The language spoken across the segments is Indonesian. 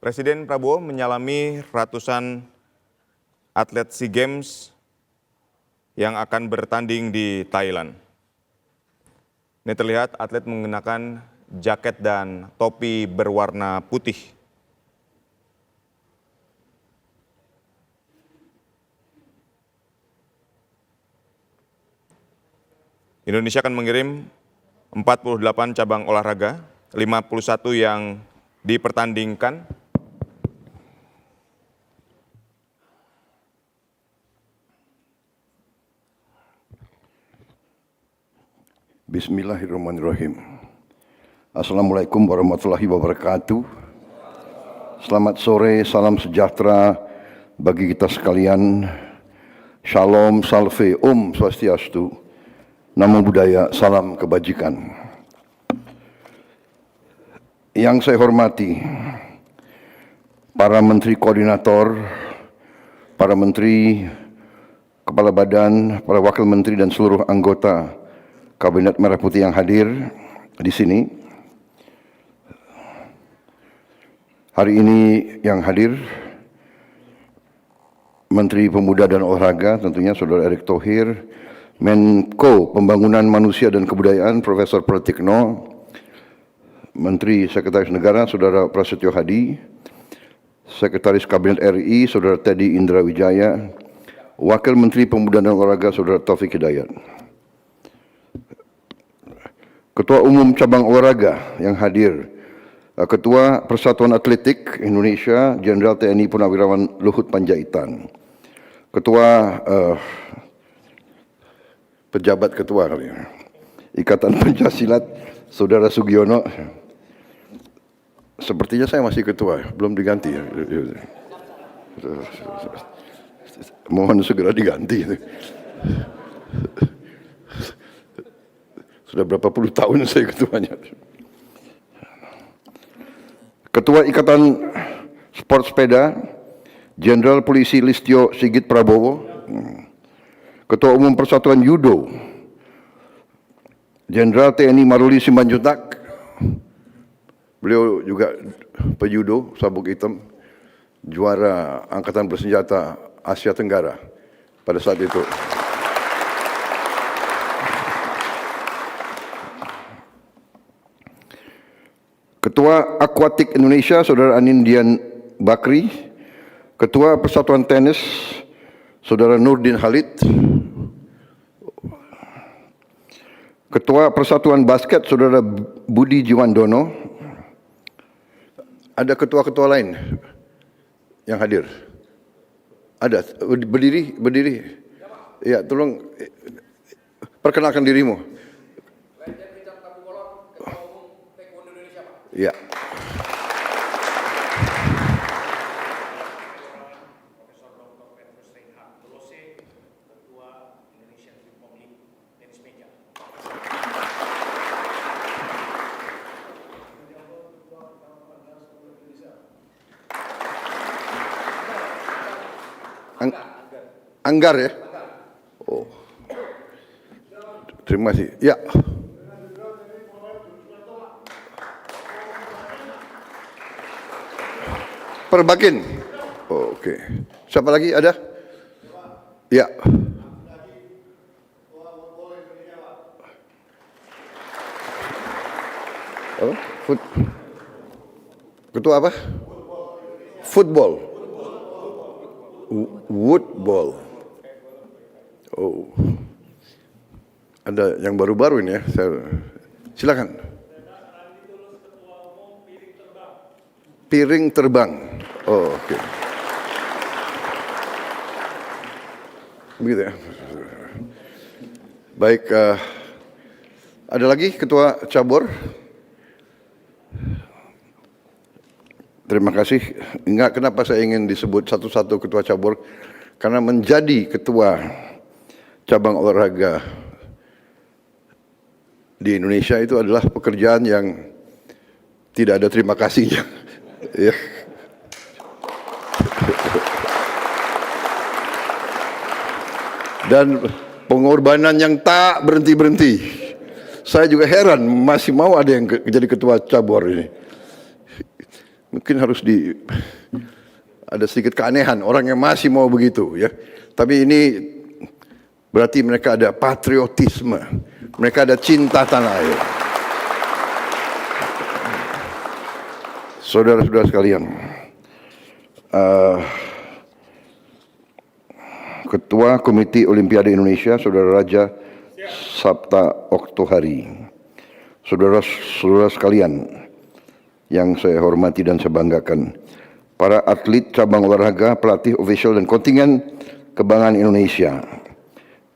Presiden Prabowo menyalami ratusan atlet SEA Games yang akan bertanding di Thailand. Ini terlihat atlet mengenakan jaket dan topi berwarna putih. Indonesia akan mengirim 48 cabang olahraga, 51 yang dipertandingkan. Bismillahirrahmanirrahim. Assalamualaikum warahmatullahi wabarakatuh. Selamat sore, salam sejahtera bagi kita sekalian. Shalom, salve, Om Swastiastu. Namo Buddhaya, salam kebajikan. Yang saya hormati, para menteri koordinator, para menteri, kepala badan, para wakil menteri dan seluruh anggota Kabinet Merah Putih yang hadir di sini. Hari ini yang hadir Menteri Pemuda dan Olahraga tentunya Saudara Erick Thohir, Menko Pembangunan Manusia dan Kebudayaan Profesor Pratikno, Menteri Sekretaris Negara Saudara Prasetyo Hadi, Sekretaris Kabinet RI Saudara Teddy Indra Wijaya, Wakil Menteri Pemuda dan Olahraga Saudara Taufik Hidayat, Ketua Umum Cabang Olahraga yang hadir, Ketua Persatuan Atletik Indonesia Jenderal TNI Purnawirawan Luhut Panjaitan, Ketua Pejabat Ketua Ikatan Pencaksilat Saudara Sugiono. Sepertinya saya masih ketua, belum diganti. Mohon segera diganti. Sudah berapa puluh tahun saya ketuanya. Ketua Ikatan Sport Sepeda, Jenderal Polisi Listio Sigit Prabowo. Ketua Umum Persatuan Judo, Jenderal TNI Maruli Simanjuntak. Beliau juga pejudo sabuk hitam, juara Angkatan Bersenjata Asia Tenggara pada saat itu. Ketua Aquatik Indonesia Saudara Anindian Bakri, Ketua Persatuan Tenis Saudara Nurdin Halid, Ketua Persatuan Basket Saudara Budi Jiwandono. Ada ketua-ketua lain yang hadir? Ada, berdiri. Ya, tolong perkenalkan dirimu. Ya. Anggar ya? Oh. Terima kasih. Ya. Perbakin. Oh, oke. Siapa lagi ada? Ya. Oh, Ketua apa? Football. Woodball. Oh. Ada yang baru-baru ini ya. Silakan. Piring terbang. Oh, oke. Begitu ya. Baik, ada lagi Ketua Cabur. Terima kasih. Enggak, kenapa saya ingin disebut satu-satu Ketua Cabur? Karena menjadi Ketua Cabang Olahraga di Indonesia itu adalah pekerjaan yang tidak ada terima kasihnya. Ya. Dan pengorbanan yang tak berhenti-berhenti. Saya juga heran masih mau ada yang jadi ketua cabur ini. Mungkin harus ada sedikit keanehan orang yang masih mau begitu ya. Tapi ini berarti mereka ada patriotisme, mereka ada cinta tanah air. Saudara-saudara sekalian, Ketua Komite Olimpiade Indonesia, Saudara Raja Sabta Oktohari, saudara-saudara sekalian yang saya hormati dan saya banggakan, para atlet cabang olahraga, pelatih, ofisial dan kontingen kebanggaan Indonesia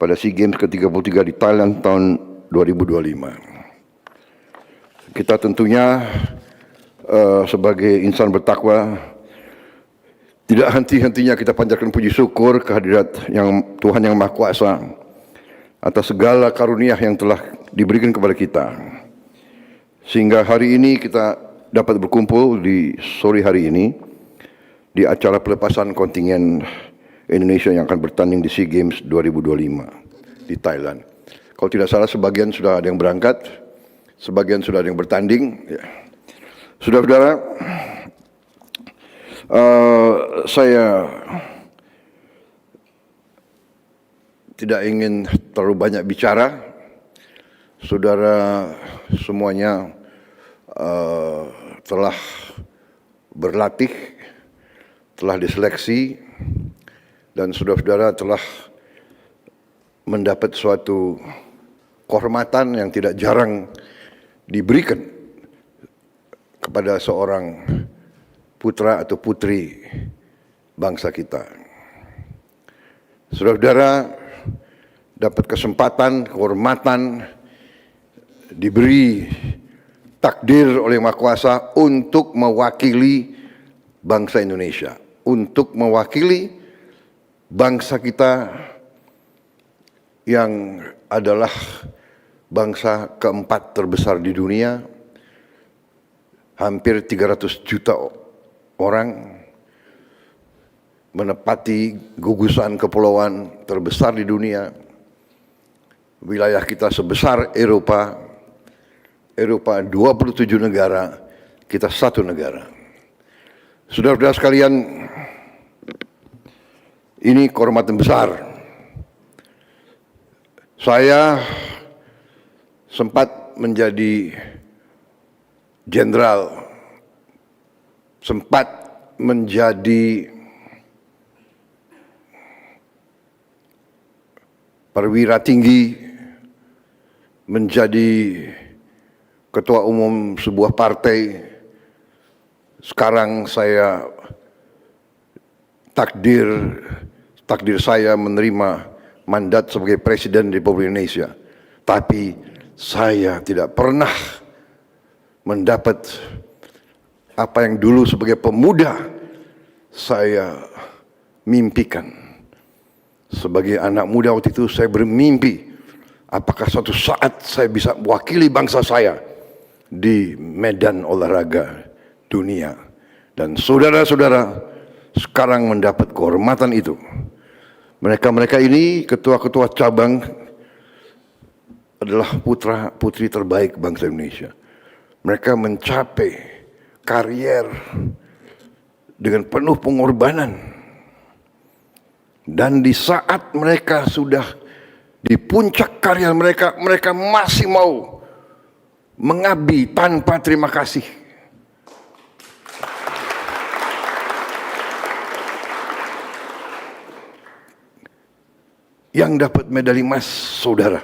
pada SEA Games ke-33 di Thailand tahun 2025. Kita tentunya sebagai insan bertakwa tidak henti-hentinya kita panjatkan puji syukur kehadirat yang Tuhan yang Maha Kuasa atas segala karunia yang telah diberikan kepada kita. Sehingga hari ini kita dapat berkumpul di sore hari ini di acara pelepasan kontingen Indonesia yang akan bertanding di SEA Games 2025 di Thailand. Kalau tidak salah sebagian sudah ada yang berangkat, sebagian sudah ada yang bertanding. Ya. Saudara-saudara, saya tidak ingin terlalu banyak bicara. Saudara semuanya telah berlatih, telah diseleksi, dan saudara-saudara telah mendapat suatu kehormatan yang tidak jarang diberikan kepada seorang putra atau putri bangsa kita. Saudara-saudara dapat kesempatan, kehormatan, diberi takdir oleh Maha Kuasa untuk mewakili bangsa Indonesia, untuk mewakili bangsa kita yang adalah bangsa keempat terbesar di dunia, hampir 300 juta orang, menepati gugusan kepulauan terbesar di dunia. Wilayah kita sebesar Eropa 27 negara, kita satu negara. Saudara-saudara sekalian, ini kehormatan besar. Saya sempat menjadi jenderal, sempat menjadi perwira tinggi, menjadi ketua umum sebuah partai. Sekarang saya takdir saya menerima mandat sebagai Presiden Republik Indonesia. Tapi saya tidak pernah mendapat apa yang dulu sebagai pemuda saya mimpikan. Sebagai anak muda waktu itu saya bermimpi, apakah suatu saat saya bisa mewakili bangsa saya di medan olahraga dunia. Dan saudara-saudara sekarang mendapat kehormatan itu. Mereka-mereka ini, ketua-ketua cabang, adalah putra-putri terbaik bangsa Indonesia. Mereka mencapai karier dengan penuh pengorbanan, dan di saat mereka sudah di puncak karier mereka, mereka masih mau mengabdi tanpa terima kasih. Yang dapat medali emas saudara,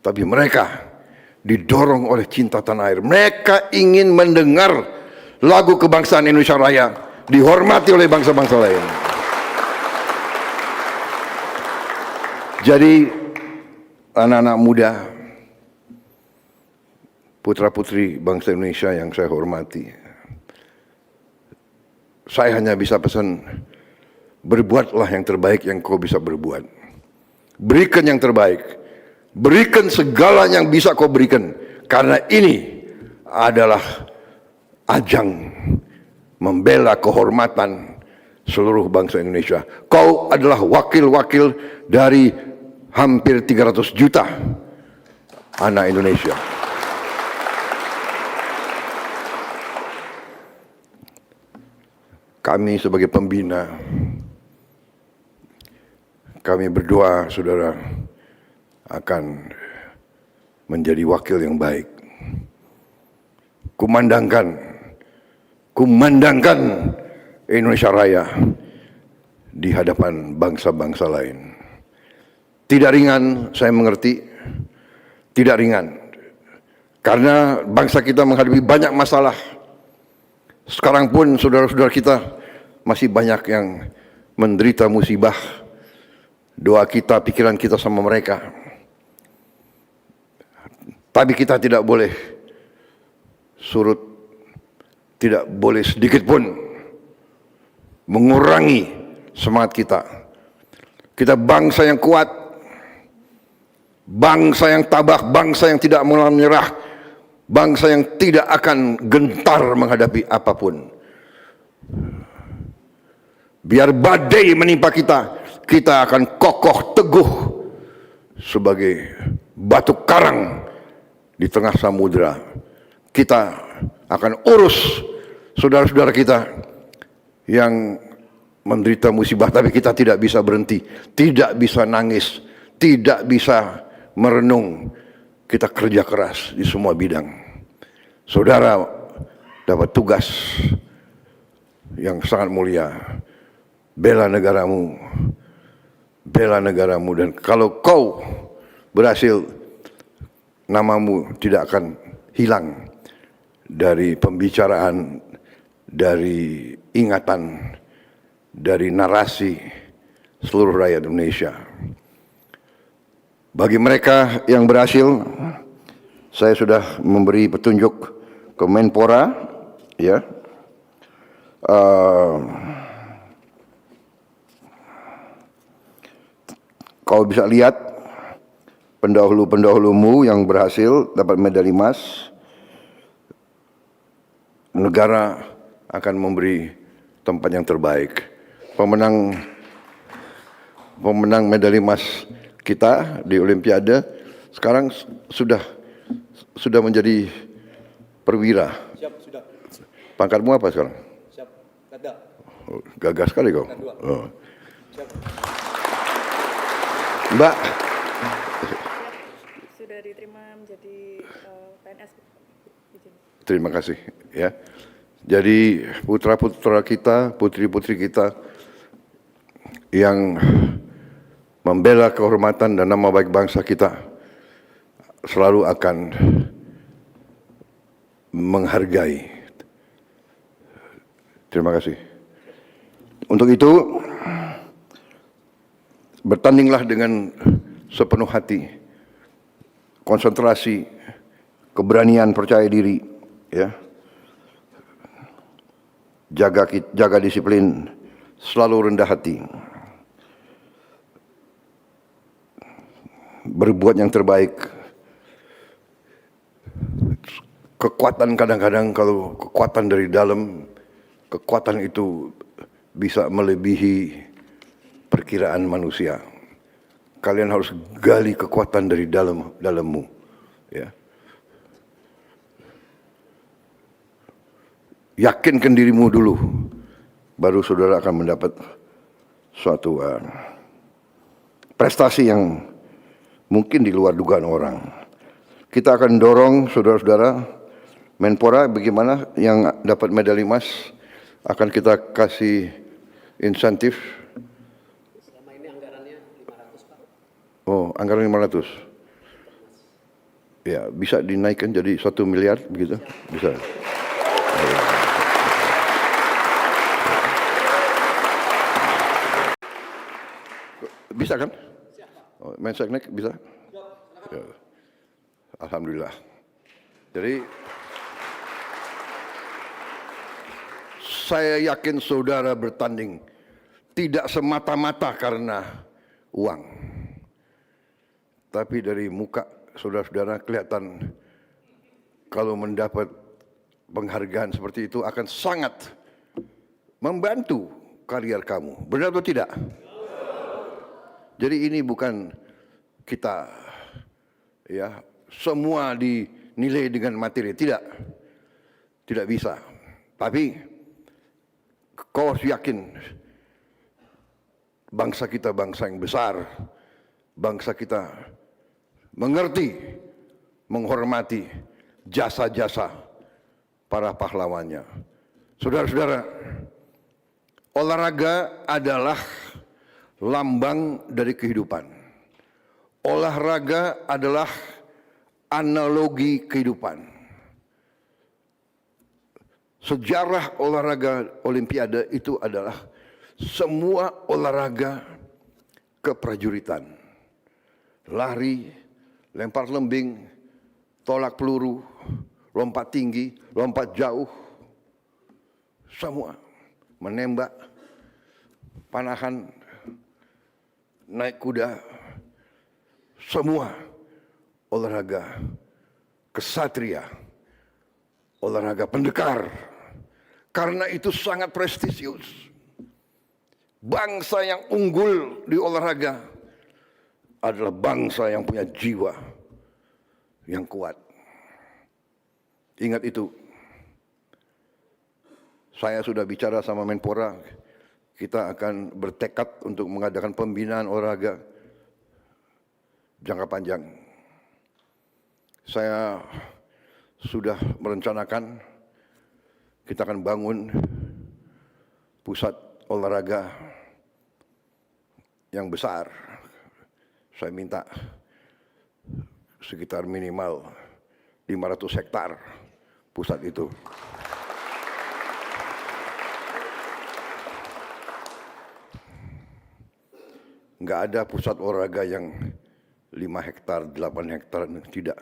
tapi mereka didorong oleh cinta tanah air. Mereka ingin mendengar lagu kebangsaan Indonesia Raya dihormati oleh bangsa-bangsa lain. Jadi anak-anak muda, putra-putri bangsa Indonesia yang saya hormati, saya hanya bisa pesan, berbuatlah yang terbaik yang kau bisa berbuat. Berikan yang terbaik. Berikan segala yang bisa kau berikan. Karena ini adalah ajang membela kehormatan seluruh bangsa Indonesia. Kau adalah wakil-wakil dari hampir 300 juta anak Indonesia. kami sebagai pembina, kami berdoa saudara akan menjadi wakil yang baik. Kumandangkan Indonesia Raya di hadapan bangsa-bangsa lain. Tidak ringan, saya mengerti, tidak ringan. Karena bangsa kita menghadapi banyak masalah. Sekarang pun saudara-saudara kita masih banyak yang menderita musibah. Doa kita, pikiran kita sama mereka. Tapi kita tidak boleh surut, tidak boleh sedikit pun mengurangi semangat kita. Kita bangsa yang kuat, bangsa yang tabah, bangsa yang tidak mau menyerah, bangsa yang tidak akan gentar menghadapi apapun. Biar badai menimpa kita, kita akan kokoh teguh sebagai batu karang di tengah samudera. Kita akan urus saudara-saudara kita yang menderita musibah, tapi kita tidak bisa berhenti, tidak bisa nangis, tidak bisa merenung. Kita kerja keras di semua bidang. Saudara dapat tugas yang sangat mulia. Bela negaramu, bela negaramu, dan kalau kau berhasil, namamu tidak akan hilang dari pembicaraan, dari ingatan, dari narasi seluruh rakyat Indonesia. Bagi mereka yang berhasil, saya sudah memberi petunjuk ke Menpora, ya. Kau bisa lihat pendahulu-pendahulumu yang berhasil dapat medali emas. Negara akan memberi tempat yang terbaik. Pemenang medali emas kita di Olimpiade sekarang sudah menjadi perwira. Siap, sudah. Pangkatmu apa sekarang? Siap, ada. Oh, gagah sekali kau. Oh. Siap. Mbak, sudah diterima menjadi PNS. terima kasih ya. Jadi putra-putra kita, putri-putri kita yang membela kehormatan dan nama baik bangsa kita selalu akan menghargai. Terima kasih. Untuk itu, bertandinglah dengan sepenuh hati, konsentrasi, keberanian, percaya diri, ya. Jaga disiplin, selalu rendah hati. Berbuat yang terbaik. Kekuatan kadang-kadang kalau kekuatan dari dalam, kekuatan itu bisa melebihi perkiraan manusia. Kalian harus gali kekuatan dari dalammu, ya. Yakinkan dirimu dulu, baru saudara akan mendapat suatu prestasi yang mungkin di luar dugaan orang. Kita akan dorong saudara-saudara, Menpora bagaimana yang dapat medali emas akan kita kasih insentif. Selama ini anggarannya 500, Pak. Oh, anggaran 500. Ya, bisa dinaikkan jadi 1 miliar begitu? Bisa. Bisa kan? Oh, Menseknek bisa? Ya. Alhamdulillah. Jadi saya yakin saudara bertanding tidak semata-mata karena uang. Tapi dari muka saudara-saudara kelihatan kalau mendapat penghargaan seperti itu akan sangat membantu karier kamu. Benar atau tidak? Jadi ini bukan kita ya semua dinilai dengan materi, tidak bisa. Tapi Kau harus yakin bangsa kita bangsa yang besar, bangsa kita mengerti, menghormati jasa-jasa para pahlawannya. Saudara-saudara, olahraga adalah lambang dari kehidupan. Olahraga adalah analogi kehidupan. Sejarah olahraga Olimpiade itu adalah semua olahraga keprajuritan. Lari, lempar lembing, tolak peluru, lompat tinggi, lompat jauh, semua menembak, panahan, naik kuda, semua olahraga kesatria, olahraga pendekar. Karena itu sangat prestisius. Bangsa yang unggul di olahraga adalah bangsa yang punya jiwa yang kuat. Ingat itu. Saya sudah bicara sama Menpora, kita akan bertekad untuk mengadakan pembinaan olahraga jangka panjang. Saya sudah merencanakan kita akan bangun pusat olahraga yang besar. Saya minta sekitar minimal 500 hektar pusat itu. Nggak ada pusat olahraga yang 5 hektar, 8 hektar, tidak.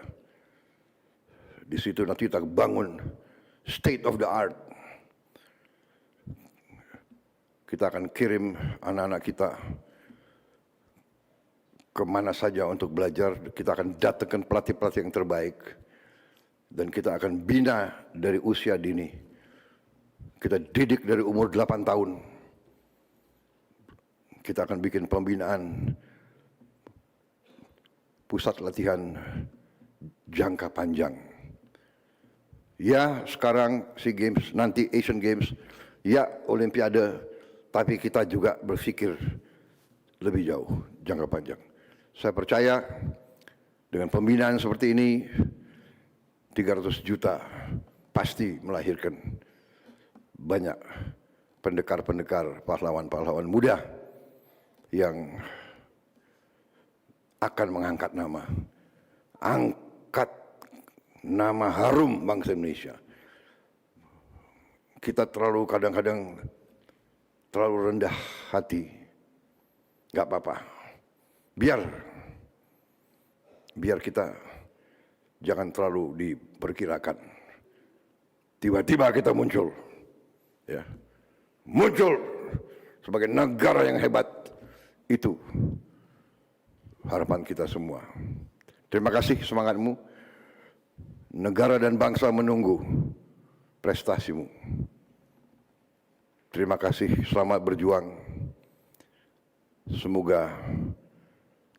Di situ nanti kita bangun state of the art. Kita akan kirim anak-anak kita kemana saja untuk belajar. Kita akan datangkan pelatih-pelatih yang terbaik. Dan kita akan bina dari usia dini. Kita didik dari umur 8 tahun. Kita akan bikin pembinaan pusat latihan jangka panjang. Ya sekarang SEA Games, nanti Asian Games, ya Olimpiade, tapi kita juga berpikir lebih jauh, jangka panjang. Saya percaya dengan pembinaan seperti ini, 300 juta pasti melahirkan banyak pendekar-pendekar, pahlawan-pahlawan muda yang akan mengangkat nama. Angkat nama harum bangsa Indonesia. Kita terlalu kadang-kadang terlalu rendah hati. Gak apa-apa. Biar kita jangan terlalu diperkirakan. Tiba-tiba kita muncul. Ya. Muncul sebagai negara yang hebat. Itu harapan kita semua. Terima kasih semangatmu. Negara dan bangsa menunggu prestasimu. Terima kasih, selamat berjuang. Semoga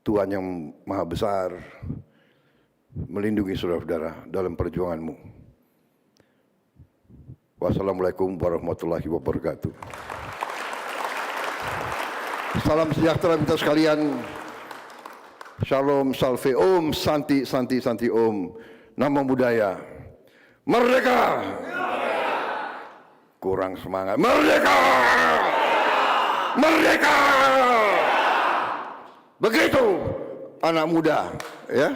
Tuhan yang Maha Besar melindungi saudara-saudara dalam perjuanganmu. Wassalamualaikum warahmatullahi wabarakatuh. Salam sejahtera kita sekalian. Shalom, salve, om, santi, santi, santi, om. Nama budaya. Merdeka! Kurang semangat. Merdeka! Merdeka! Begitu anak muda, ya.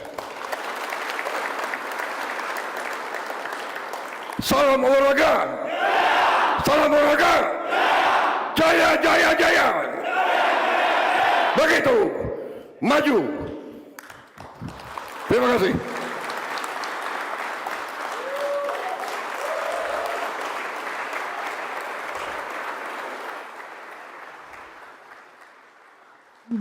Salam olahraga. Salam olahraga. Jaya, jaya, jaya. Begitu. Maju. Terima kasih.